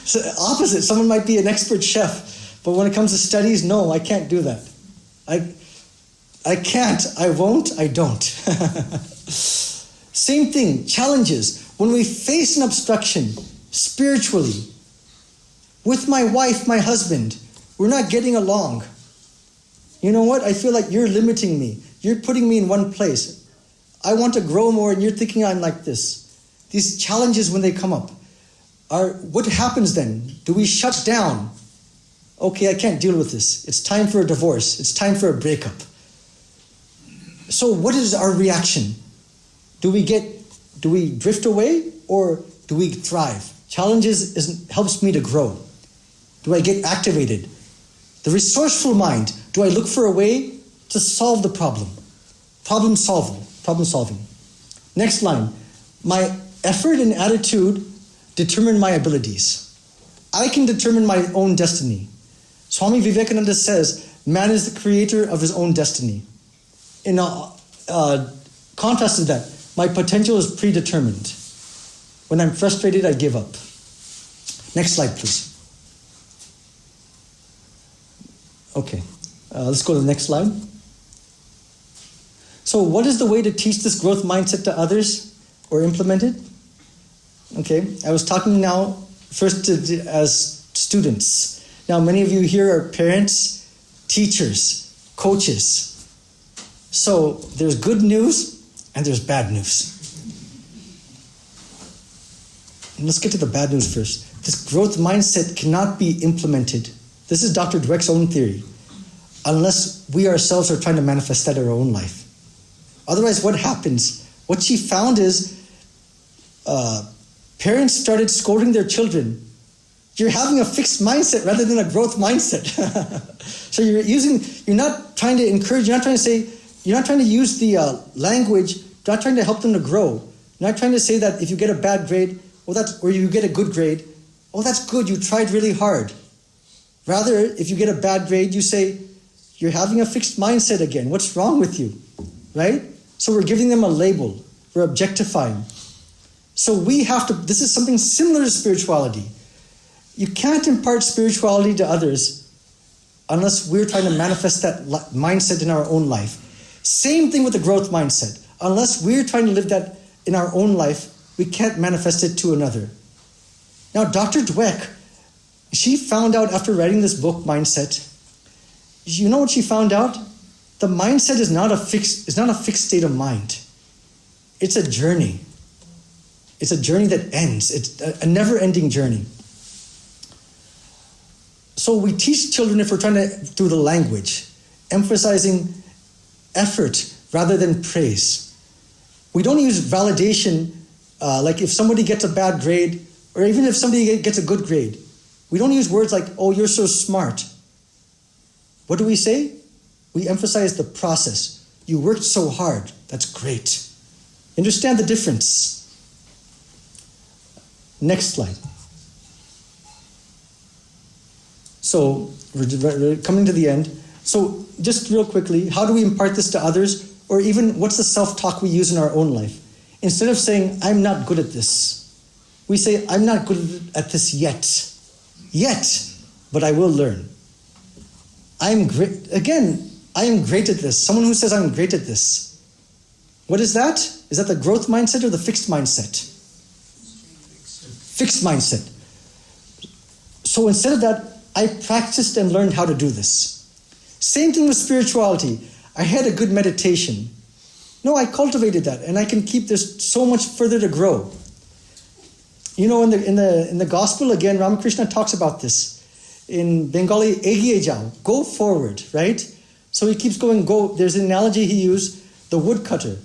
So opposite, someone might be an expert chef, But when it comes to studies, no, I can't do that. I can't, I won't, I don't. Same thing, challenges. When we face an obstruction spiritually, with my wife, my husband, we're not getting along. You know what? I feel like you're limiting me. You're putting me in one place. I want to grow more and you're thinking I'm like this. These challenges when they come up what happens then? Do we shut down? Okay, I can't deal with this. It's time for a divorce. It's time for a breakup. So what is our reaction? Do we drift away or do we thrive? Challenges helps me to grow. Do I get activated? The resourceful mind, do I look for a way to solve the problem? Problem solving. Next line, my effort and attitude determine my abilities. I can determine my own destiny. Swami Vivekananda says, man is the creator of his own destiny. In contrast to that, my potential is predetermined. When I'm frustrated, I give up. Next slide, please. Okay, let's go to the next slide. So what is the way to teach this growth mindset to others or implement it? Okay, I was talking now first as students. Now many of you here are parents, teachers, coaches. So there's good news and there's bad news. And let's get to the bad news first. This growth mindset cannot be implemented. This is Dr. Dweck's own theory, unless we ourselves are trying to manifest that in our own life. Otherwise, what happens? What she found is parents started scolding their children. You're having a fixed mindset rather than a growth mindset. So you're not trying to encourage, you're not trying to use the language, you're not trying to help them to grow. You're not trying to say that if you get a bad grade, or you get a good grade, that's good, you tried really hard. Rather, if you get a bad grade, you say, you're having a fixed mindset again. What's wrong with you? Right? So we're giving them a label. We're objectifying. So this is something similar to spirituality. You can't impart spirituality to others unless we're trying to manifest that mindset in our own life. Same thing with the growth mindset. Unless we're trying to live that in our own life, we can't manifest it to another. Now, Dr. Dweck, she found out after writing this book, Mindset, you know what she found out? The mindset is not a fixed state of mind. It's a journey. It's a journey that ends. It's a never-ending journey. So we teach children through the language, emphasizing effort rather than praise. We don't use validation, like if somebody gets a bad grade, or even if somebody gets a good grade. We don't use words like, oh, you're so smart. What do we say? We emphasize the process. You worked so hard. That's great. Understand the difference. Next slide. So we're coming to the end. So just real quickly, how do we impart this to others? Or even what's the self-talk we use in our own life? Instead of saying, I'm not good at this, we say, I'm not good at this yet. Yet, but I will learn. I am great at this. Someone who says I'm great at this. What is that? Is that the growth mindset or the fixed mindset? Fixed mindset. So instead of that, I practiced and learned how to do this. Same thing with spirituality. I had a good meditation. No, I cultivated that, and I can keep this so much further to grow. You know, in the gospel, again, Ramakrishna talks about this. In Bengali, egiye jao, go forward, right? So he keeps going, go. There's an analogy he used, the woodcutter.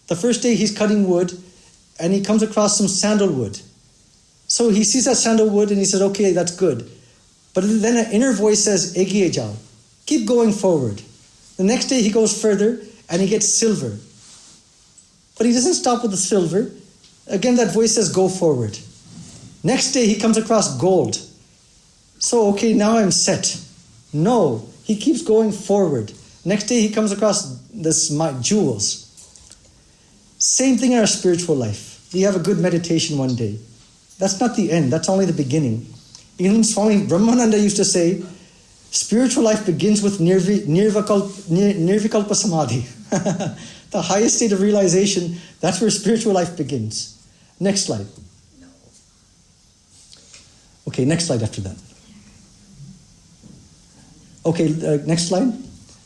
The first day he's cutting wood, and he comes across some sandalwood. So he sees that sandalwood, and he says, okay, that's good. But then an inner voice says, egiye jao, keep going forward. The next day he goes further, and he gets silver. But he doesn't stop with the silver. Again, that voice says, go forward. Next day, he comes across gold. So, okay, now I'm set. No, he keeps going forward. Next day, he comes across jewels. Same thing in our spiritual life. We have a good meditation one day. That's not the end. That's only the beginning. Even Swami Brahmananda used to say, Spiritual life begins with nirvikalpa samadhi. The highest state of realization, that's where spiritual life begins. Next slide. Okay, next slide after that. Okay, next slide.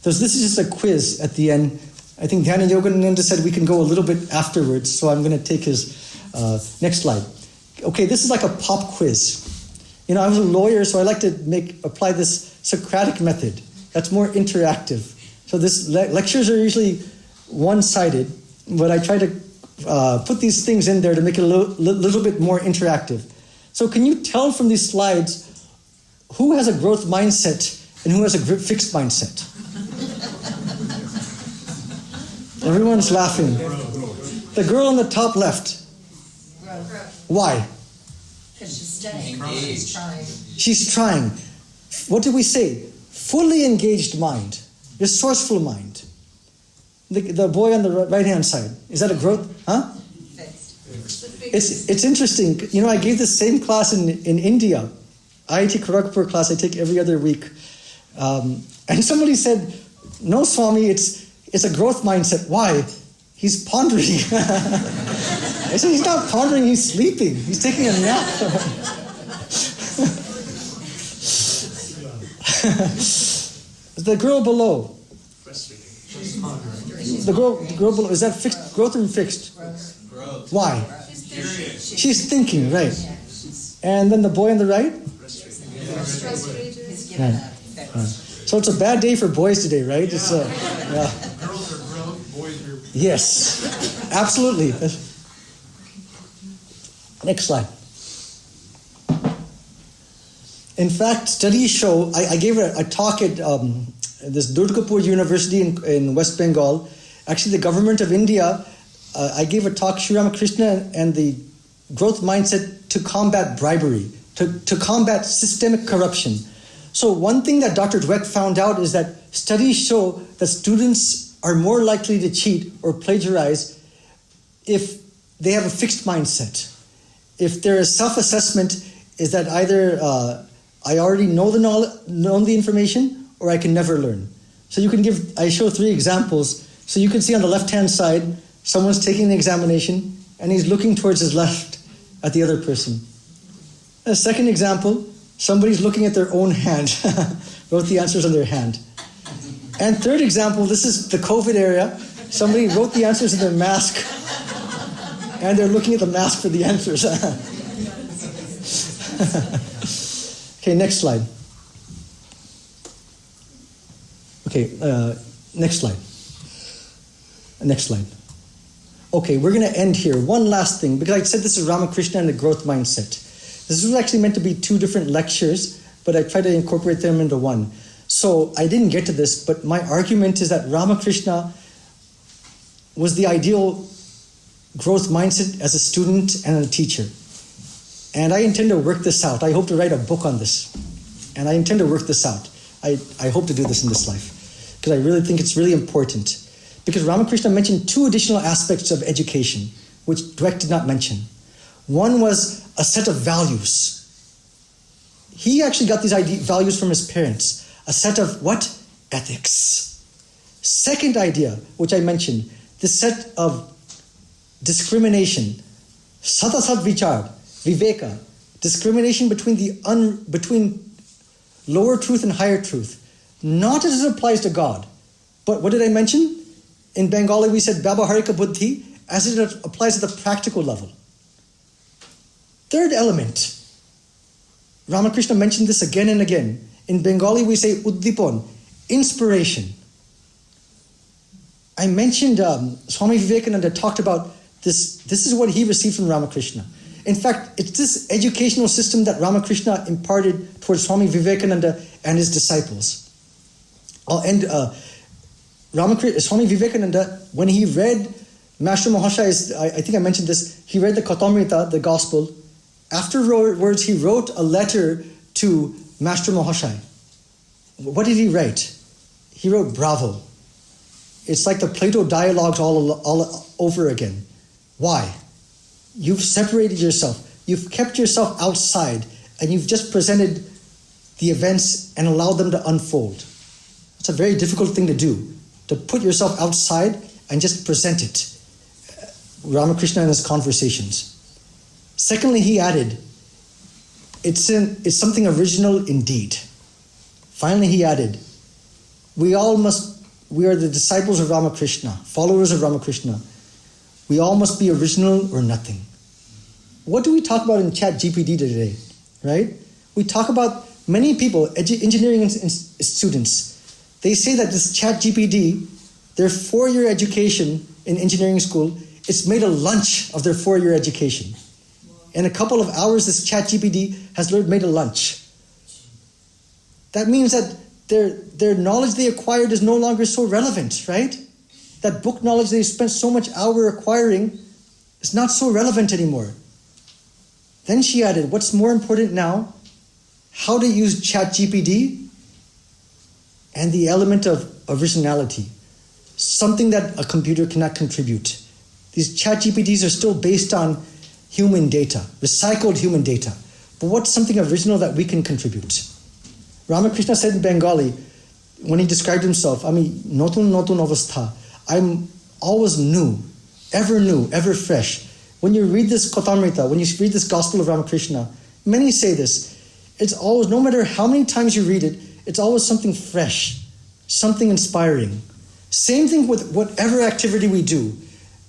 So this is just a quiz at the end. I think Dhyana Yogananda said we can go a little bit afterwards, so I'm going to take his next slide. Okay, this is like a pop quiz. You know, I was a lawyer, so I like to apply this Socratic method. That's more interactive. So lectures are usually one-sided, but I try to put these things in there to make it a little bit more interactive. So can you tell from these slides who has a growth mindset and who has a fixed mindset? Everyone's laughing. The girl on the top left. Why? Because she's studying. She's trying. She's trying. What did we say? Fully engaged mind. Resourceful mind. The boy on the right-hand side. Is that a growth? Huh? Fixed. It's interesting. You know, I gave the same class in India. IIT Kharagpur class I take every other week. And somebody said, no, Swami, it's a growth mindset. Why? He's pondering. I said, he's not pondering, he's sleeping. He's taking a nap. The girl below. The girl below, is that fixed growth or fixed? Growth. Why? She's thinking, right. And then the boy on the right? He's given up. So it's a bad day for boys today, right? It's Girls are growth, boys are... Yes, absolutely. Next slide. In fact, studies show, I gave a talk at this Trabuco University in West Bengal. Actually, the government of India, I gave a talk, Sri Ramakrishna and the growth mindset to combat bribery, to combat systemic corruption. So one thing that Dr. Dweck found out is that studies show that students are more likely to cheat or plagiarize if they have a fixed mindset. If their self-assessment is that either I already know the information or I can never learn. So I show 3 examples. So you can see on the left-hand side, someone's taking the examination and he's looking towards his left at the other person. A second example, somebody's looking at their own hand, wrote the answers on their hand. And third example, this is the COVID era. Somebody wrote the answers in their mask and they're looking at the mask for the answers. Okay, next slide. Okay, next slide. Next slide. Okay, we're going to end here. One last thing, because I said this is Ramakrishna and the growth mindset. This was actually meant to be 2 different lectures, but I tried to incorporate them into one. So I didn't get to this, but my argument is that Ramakrishna was the ideal growth mindset as a student and a teacher. And I intend to work this out. I hope to write a book on this. And I intend to work this out. I hope to do this in this life, because I really think it's really important. Because Ramakrishna mentioned 2 additional aspects of education, which Dweck did not mention. One was a set of values. He actually got these values from his parents. A set of what? Ethics. Second idea, which I mentioned, the set of discrimination. Satasat vichar, viveka. Discrimination between lower truth and higher truth. Not as it applies to God. But what did I mention? In Bengali we said Babaharika Buddhi, as it applies at the practical level. Third element. Ramakrishna mentioned this again and again. In Bengali we say Uddipon, inspiration. I mentioned Swami Vivekananda talked about this. This is what he received from Ramakrishna. In fact, it's this educational system that Ramakrishna imparted towards Swami Vivekananda and his disciples. Swami Vivekananda, when he read Master Mahashay's, I think I mentioned this, he read the Katamrita, the Gospel. Afterwards, he wrote a letter to Master Mahashay. What did he write? He wrote, bravo. It's like the Plato dialogues all over again. Why? You've separated yourself. You've kept yourself outside, and you've just presented the events and allow them to unfold. It's a very difficult thing to do, to put yourself outside and just present it. Ramakrishna in his conversations. Secondly, he added, it's something original indeed. Finally, he added, we are the disciples of Ramakrishna, followers of Ramakrishna. We all must be original or nothing. What do we talk about in ChatGPT today, right? We talk about many people, engineering students. They say that this ChatGPT, their 4-year education in engineering school, it's made a lunch of their 4-year education. In a couple of hours, this ChatGPT has made a lunch. That means that their knowledge they acquired is no longer so relevant, right? That book knowledge they spent so much hour acquiring is not so relevant anymore. Then she added, what's more important now? How to use ChatGPT and the element of originality. Something that a computer cannot contribute. These ChatGPTs are still based on human data, recycled human data. But what's something original that we can contribute? Ramakrishna said in Bengali, when he described himself, notun avastha. I'm always new, ever fresh. When you read this Kathamrita, when you read this Gospel of Ramakrishna, many say this, it's always, no matter how many times you read it, it's always something fresh, something inspiring. Same thing with whatever activity we do.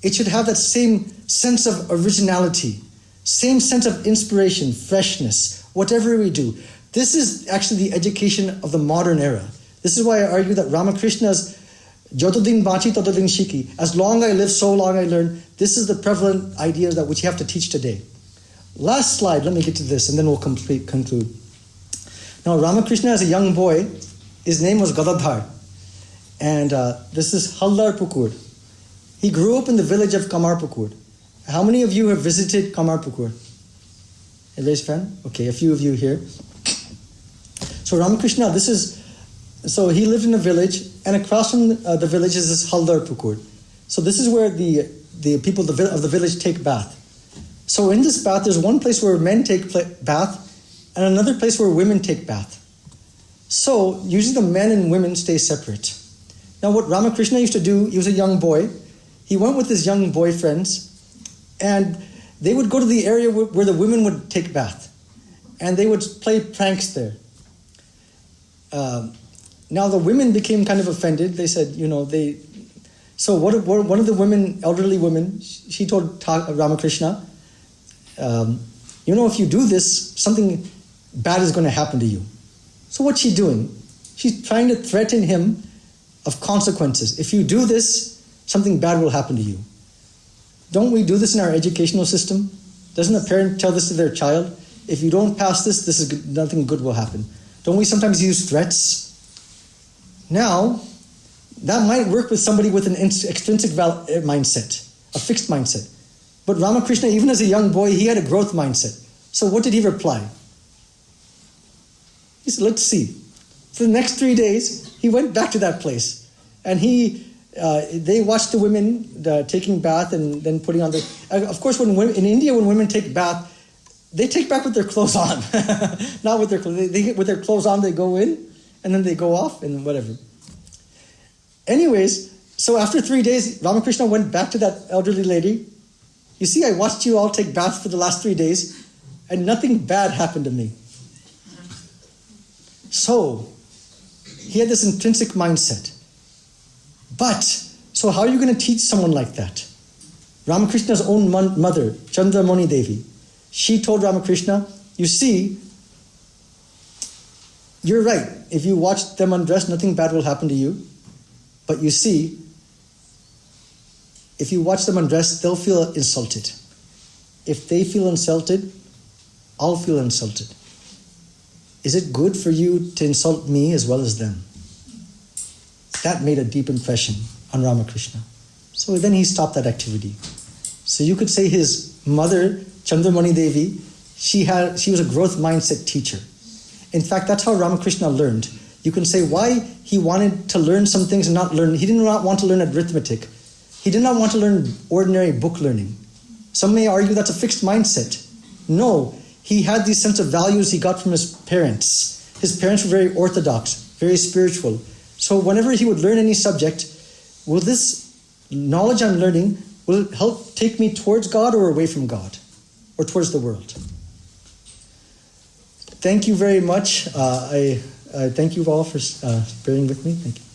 It should have that same sense of originality, same sense of inspiration, freshness, whatever we do. This is actually the education of the modern era. This is why I argue that Ramakrishna's Jotodin Bachi Totodin Shiki, as long I live, so long I learn, this is the prevalent idea that which you have to teach today. Last slide, let me get to this and then we'll conclude. Now Ramakrishna as a young boy, his name was Gadadhar. And this is Haldarpukur. He grew up in the village of Kamarpukur. How many of you have visited Kamarpukur? Raise your hand? Okay, a few of you here. So Ramakrishna, so he lived in a village, and across from the village is this Haldarpukur. So this is where the people of the village take bath. So in this bath, there's one place where men take bath, and another place where women take bath. So usually the men and women stay separate. Now what Ramakrishna used to do, he was a young boy, he went with his young boyfriends, and they would go to the area where the women would take bath, and they would play pranks there. Now the women became kind of offended. They said, so one of the women, elderly women, she told Ramakrishna, if you do this, something bad is going to happen to you. So what's she doing? She's trying to threaten him of consequences. If you do this, something bad will happen to you. Don't we do this in our educational system? Doesn't a parent tell this to their child? If you don't pass this, nothing good will happen. Don't we sometimes use threats? Now, that might work with somebody with an extrinsic mindset, a fixed mindset. But Ramakrishna, even as a young boy, he had a growth mindset. So what did he reply? He said, let's see. For the next 3 days, he went back to that place. And they watched the women taking bath and then putting on their... Of course, in India, when women take bath, they take back with their clothes on. Not with their clothes. With their clothes on, they go in, and then they go off, and whatever. Anyways, so after 3 days, Ramakrishna went back to that elderly lady. You see, I watched you all take baths for the last 3 days, and nothing bad happened to me. So, he had this intrinsic mindset. But, so how are you going to teach someone like that? Ramakrishna's own mother, Chandramani Devi, she told Ramakrishna, you see, you're right. If you watch them undress, nothing bad will happen to you. But you see, if you watch them undress, they'll feel insulted. If they feel insulted, I'll feel insulted. Is it good for you to insult me as well as them? That made a deep impression on Ramakrishna. So then he stopped that activity. So you could say his mother, Chandramani Devi, she was a growth mindset teacher. In fact, that's how Ramakrishna learned. You can say why he wanted to learn some things and not learn. He did not want to learn arithmetic. He did not want to learn ordinary book learning. Some may argue that's a fixed mindset. No, he had these sense of values he got from his parents. His parents were very orthodox, very spiritual. So whenever he would learn any subject, will this knowledge I'm learning, will it help take me towards God or away from God? Or towards the world? Thank you very much. I thank you all for bearing with me. Thank you.